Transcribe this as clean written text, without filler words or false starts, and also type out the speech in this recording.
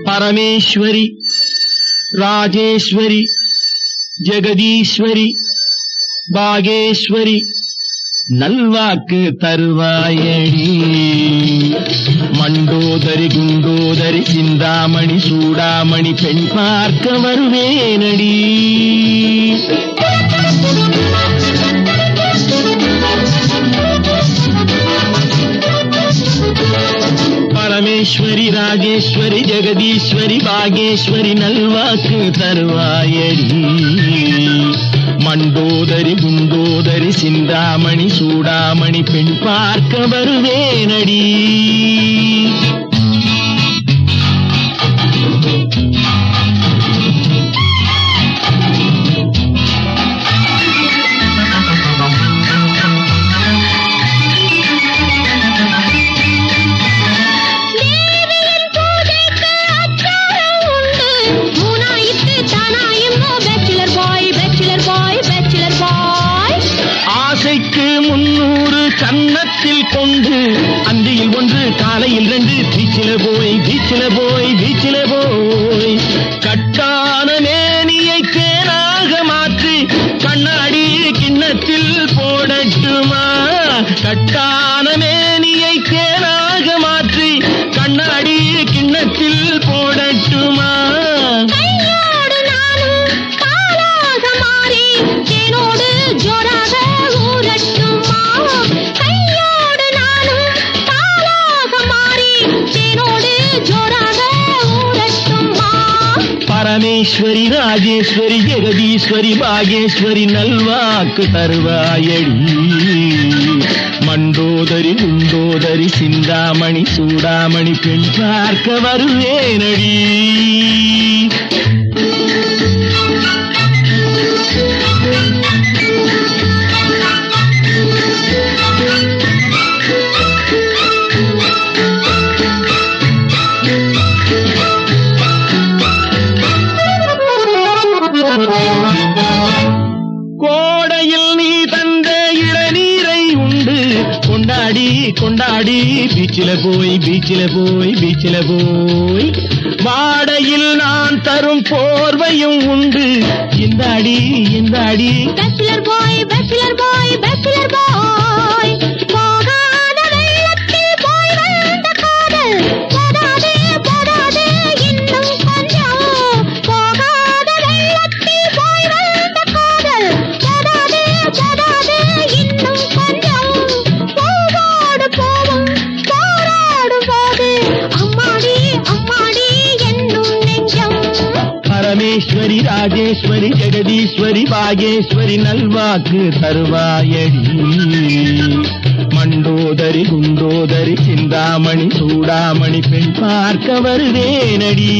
பரமேஸ்வரி, ராஜேஸ்வரி, ஜெகதீஸ்வரி, பாகேஸ்வரி, நல்வாக்கு தருவாயடி. மண்டோதரி, குண்டோதரி, சிந்தாமணி, சூடாமணி, பெண் பார்க்க வருவேனடி. பரமேஸ்வரி, ராஜேஸ்வரி, ஜெகதீஸ்வரி, பாகேஸ்வரி, நல்வாக்கு தருவாயடி. மண்டோதரி, குண்டோதரி, சிந்தாமணி, சூடாமணி, பெண் பார்க்க வருவேனடி. ஆசைக்கு 300 கன்னத்தில் கொண்டு அந்தியில் 1 காலையில் 2 பீச்சில போய் பீச்சில போய் பீச்சில போய் கட்டான மேனியை தேனாக மாற்றி கண்ணாடி கிண்ணத்தில் போடட்டுமா? கட்டான மேனியை தேனாக மாற்றி கண்ணாடி கிண்ணத்தில் போடட்டுமா? பரமேஸ்வரி, ராஜேஸ்வரி, ஜெகதீஸ்வரி, பாகேஸ்வரி, நல்வாக்கு தருவாயடி. மண்டோதரி, குண்டோதரி, சிந்தாமணி, சூடாமணி, பெண் பார்க்க வருவேனடி. கோடையில் நீ தந்த இளநீரை உண்டு கொண்டாடி கொண்டாடி பீச்சில போய் பீச்சில போய் பீச்சில போய் வாடையில் நான் தரும் போர்வையும் உண்டு இந்தாடி இந்தாடி. Bachelor boy bachelor boy bachelor boy போகாத வெள்ளத்தில் போய் வந்த காதல் போதாதே போதாதே இன்னும் கொஞ்சம். போகாத வெள்ளத்தில் போய் வந்த காதல் போதாதே போதாதே இன்னும் கொஞ்சம். போவோடு போவும் போராடும் போது அம்மாடி அம்மாடி என்னும் நெஞ்சம். பரமேஸ்வரி, ராஜேஸ்வரி, ஜெகதீஸ்வரி, பாகேஸ்வரி, நல்வாக்கு தருவாயடி. மண்டோதரி, குண்டோதரி, சிந்தாமணி, சூடாமணி, பெண் பார்க்க வருவேனடி.